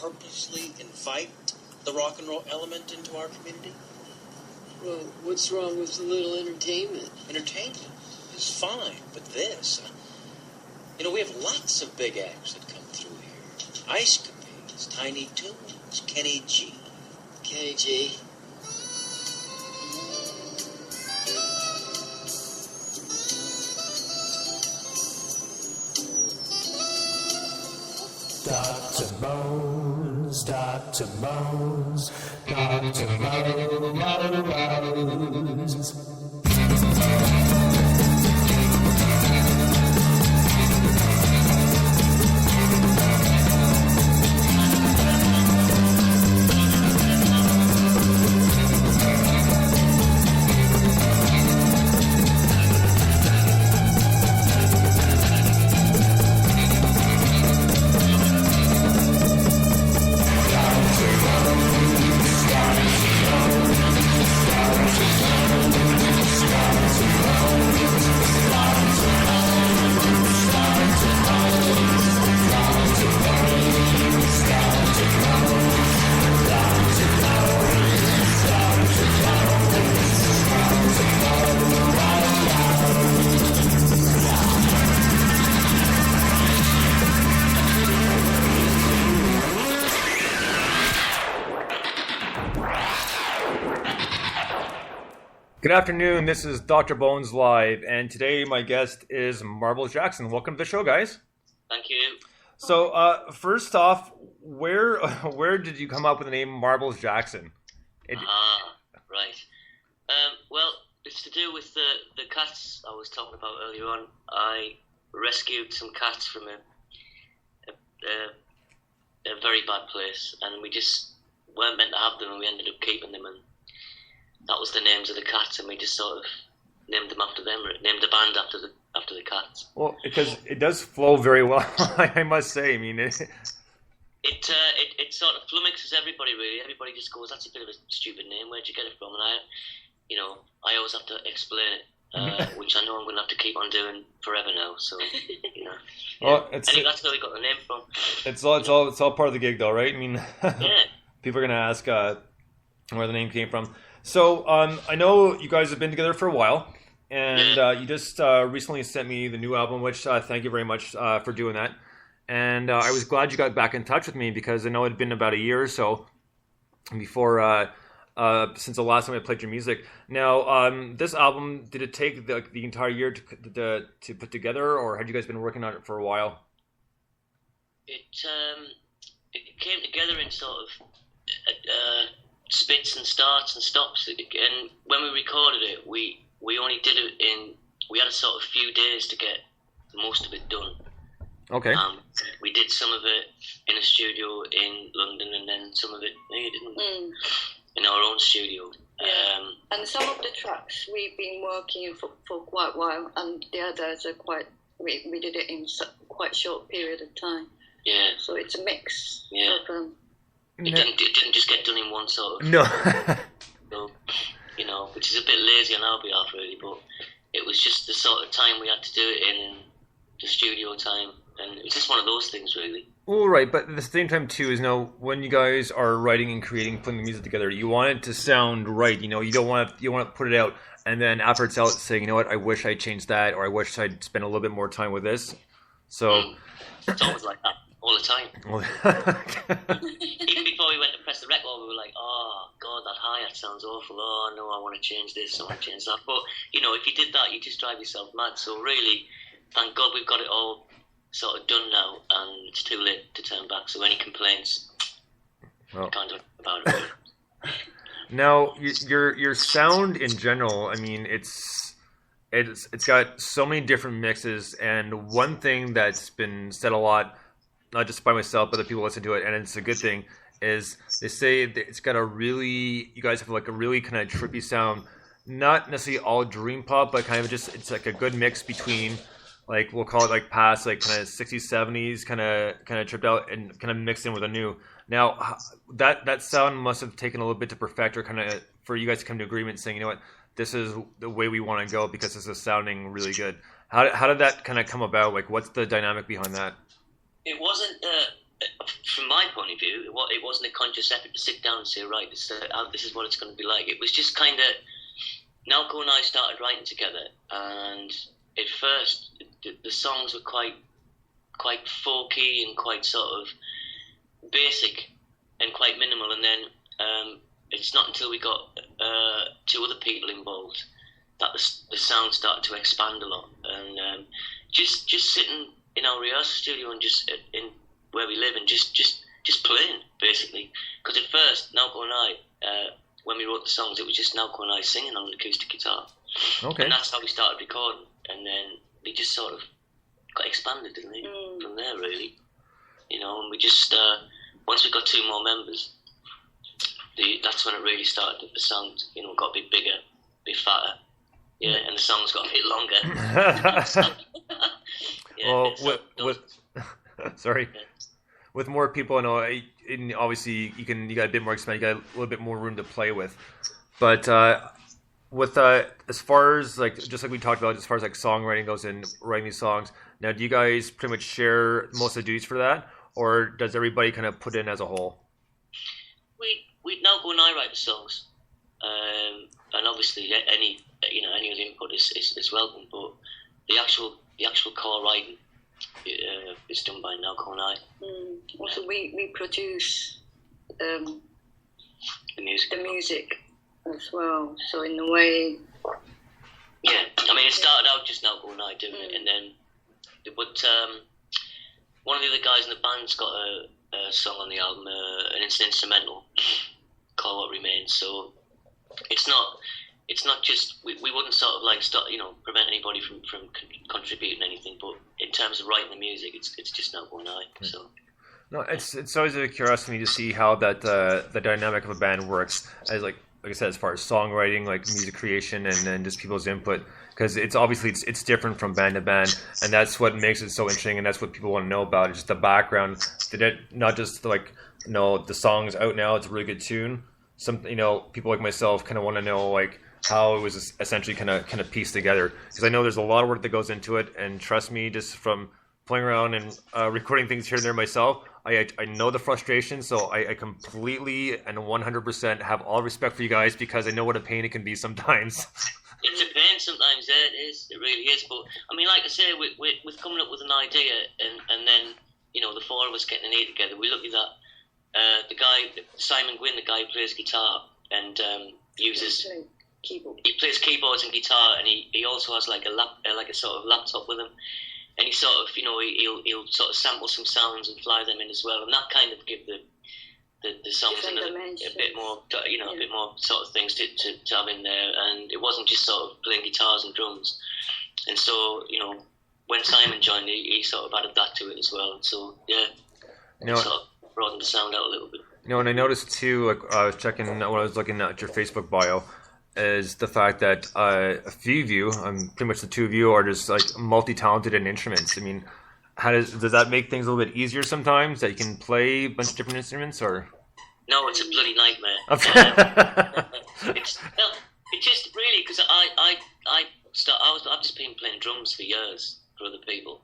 purposely invite the rock and roll element into our community? Well, what's wrong with a little entertainment? Entertainment is fine, but this... we have lots of big acts that come through here. Ice Capades, Tiny Toons, Kenny G. Kenny G. Dr. Bones, Dr. Bones, Dr. Bones. Good afternoon, this is Dr. Bones Live, and today my guest is Marbles Jackson. Welcome to the show, guys. Thank you. So, first off, where did you come up with the name Marbles Jackson? Right. Well, it's to do with the cats I was talking about earlier on. I rescued some cats from a very bad place, and we just weren't meant to have them, and we ended up keeping them, and that was the names of the cats, and we just sort of named them after them, named the band after the cats. Well, because it does flow very well, I must say. I mean, it sort of flummoxes everybody, really. Everybody just goes, "That's a bit of a stupid name. Where'd you get it from?" And I always have to explain it, which I know I'm going to have to keep on doing forever now. So, Yeah. Well, I think that's where we got the name from. It's all part of the gig, though, right? I mean, yeah. People are going to ask where the name came from. So, I know you guys have been together for a while, and you just recently sent me the new album, which thank you very much for doing that. And I was glad you got back in touch with me because I know it had been about a year or so before since the last time I played your music. Now, this album, did it take the entire year to put together, or had you guys been working on it for a while? It came together in sort of spits and starts and stops, and when we recorded it, we only did it we had a sort of few days to get most of it done. Okay. We did some of it in a studio in London, and then some of it in our own studio. Yeah. And some of the tracks we've been working for quite a while, and the others are we did it in quite short period of time. Yeah. So it's a mix. Yeah. Of, It didn't just get done in one sort of... No. So, which is a bit lazy on our behalf, really, but it was just the sort of time we had to do it in, the studio time, and it was just one of those things, really. Well, right, but at the same time, too, is when you guys are writing and creating, putting the music together, you want it to sound right, you don't want to put it out, and then after it's out, saying, you know what, I wish I changed that, or I wish I'd spent a little bit more time with this, so... It's always like that. All the time. Even before we went to press the record, we were like, "Oh God, that hi-hat sounds awful. Oh no, I want to change this. I want to change that." But if you did that, you just drive yourself mad. So really, thank God we've got it all sort of done now, and it's too late to turn back. So any complaints, kind of about it. Now, your sound in general, I mean, it's got so many different mixes, and one thing that's been said a lot, not just by myself, but the people listen to it, and it's a good thing, is they say that it's got you guys have like a really kind of trippy sound, not necessarily all dream pop, but kind of it's like a good mix between, like, we'll call it like past, like kind of 60s, 70s, kind of tripped out, and kind of mixed in with a new. Now, that sound must have taken a little bit to perfect, or kind of for you guys to come to agreement saying, you know what, this is the way we want to go because this is sounding really good. How did that kind of come about? Like, what's the dynamic behind that? It wasn't, from my point of view, it wasn't a conscious effort to sit down and say, right, this is what it's going to be like. It was just kind of, Nalco and I started writing together, and at first the songs were quite folky and quite sort of basic and quite minimal, and then it's not until we got 2 other people involved that the sound started to expand a lot. And just sitting in our rehearsal studio and just in where we live and just playing, basically. Because at first, Nalco and I, when we wrote the songs, it was just Nalco and I singing on an acoustic guitar. Okay. And that's how we started recording. And then they just sort of got expanded, didn't they? From there, really. You know, and we just, once we got 2 more members, that's when it really started. The sound, you know, got a bit bigger, a bit fatter. Yeah, and the songs got a bit longer. Well, with sorry, with more people, I know, obviously you got a bit more expand, you got a little bit more room to play with. But with as far as like just like we talked about, as far as like songwriting goes and writing these songs, now do you guys pretty much share most of the duties for that, or does everybody kind of put in as a whole? We now go and I write the songs, and obviously any other input is welcome, but the actual core writing is done by Nalco and I. Also, we produce The music as well. So in a way, yeah. I mean, it started out just Nalco and I doing it, and then one of the other guys in the band's got a song on the album, and it's an instrumental called What Remains. So it's not just we wouldn't sort of like stop, prevent anybody from contributing anything, but in terms of writing the music, it's just Nalco and I. So no, it's always a curiosity to see how that the dynamic of a band works, as like I said, as far as songwriting, like music creation, and then just people's input, because it's obviously it's different from band to band, and that's what makes it so interesting, and that's what people want to know about, just the background, not just like the song's out now, it's a really good tune. Some people like myself kind of want to know like how it was essentially kind of pieced together, because I know there's a lot of work that goes into it, and trust me, just from playing around and recording things here and there myself, I know the frustration, so I completely and 100% have all respect for you guys, because I know what a pain it can be sometimes. It's a pain sometimes, yeah, it is. It really is. But I mean, like I say, with coming up with an idea, and then the 4 of us getting an 8 together, we looked at that. The guy Simon Gwynn, the guy who plays guitar and uses keyboard. He plays keyboards and guitar, and he also has like a sort of laptop with him. And he sort of, he'll sort of sample some sounds and fly them in as well, and that kind of give the songs a bit more, a bit more sort of things to have in there. And it wasn't just sort of playing guitars and drums. And so, when Simon joined, he sort of added that to it as well. And so, yeah, sort of broadened the sound out a little bit. And I noticed too, like I was checking when I was looking at your Facebook bio, is the fact that a few of you, pretty much the 2 of you, are just like multi-talented in instruments. I mean, does that make things a little bit easier sometimes, that you can play a bunch of different instruments, or? No, it's a bloody nightmare. It's just really because I've just been playing drums for years for other people,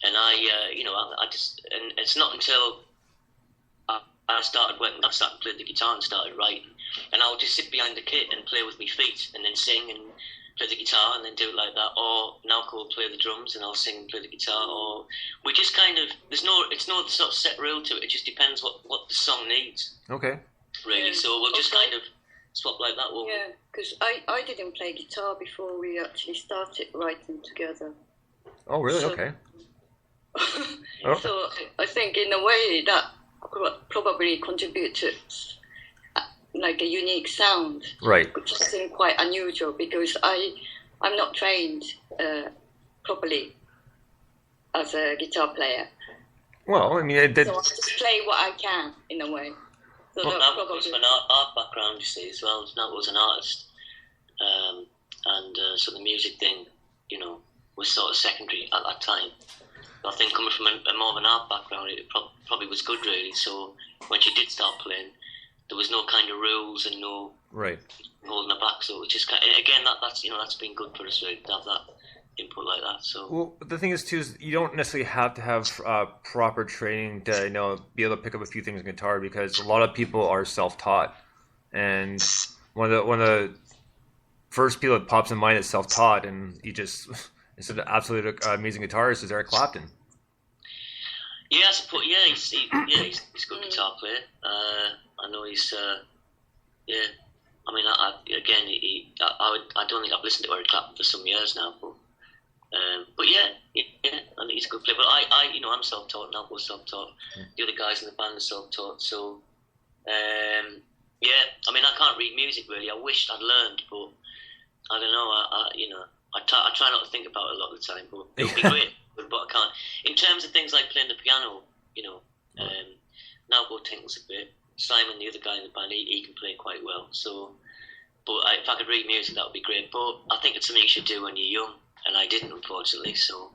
and I just, and it's not until I started playing the guitar and started writing, and I'll just sit behind the kit and play with my feet, and then sing and play the guitar, and then do it like that. Or Nalco will play the drums, and I'll sing and play the guitar. Or we just kind of it's no sort of set rule to it. It just depends what the song needs. Okay. Really, so we'll just kind of swap like that. Yeah, because I didn't play guitar before we actually started writing together. Oh, really? So, okay. So I think in a way that probably contributed like a unique sound, right? Which is quite unusual, because I'm not trained properly as a guitar player. Well, I mean, so I just play what I can in a way. So well, Nalco comes from an art background, you see, as well. Nalco was an artist, and so the music thing, was sort of secondary at that time. I think coming from a more of an art background, it probably was good, really. So when she did start playing, there was no kind of rules and no right holding her back. So it just kind of, again, that's been good for us, really, to have input like that. So Well, the thing is too is you don't necessarily have to have proper training to be able to pick up a few things in guitar, because a lot of people are self-taught, and one of the first people that pops in mind is self-taught, and he just is an absolute amazing guitarist is Eric Clapton. yeah, I suppose, he's a good guitar player. I know he's yeah. I mean, I don't think I've listened to Eric Clapton for some years now, but yeah, I think he's a good player. But I'm self-taught, and Albo's self-taught. The other guys in the band are self-taught. So, yeah, I mean, I can't read music really. I wished I'd learned, but I don't know. I try not to think about it a lot of the time, but it would be great. But I can't. In terms of things like playing the piano, Nalbo tinkles a bit. Simon, the other guy in the band, he can play quite well. So, but if I could read music, that would be great. But I think it's something you should do when you're young, and I didn't, unfortunately. So,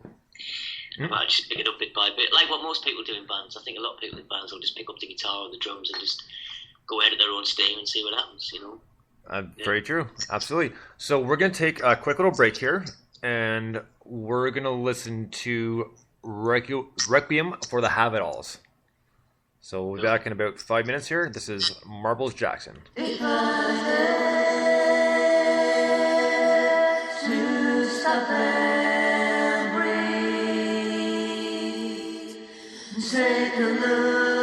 I just pick it up bit by bit, like what most people do in bands. I think a lot of people in bands will just pick up the guitar or the drums and just go ahead at their own steam and see what happens. Very true, absolutely. So we're gonna take a quick little break here, and we're gonna listen to Requiem for the Have-It-Alls. So we'll be back in about 5 minutes here. This is Marbles Jackson. If I had to stop and breathe, take a look.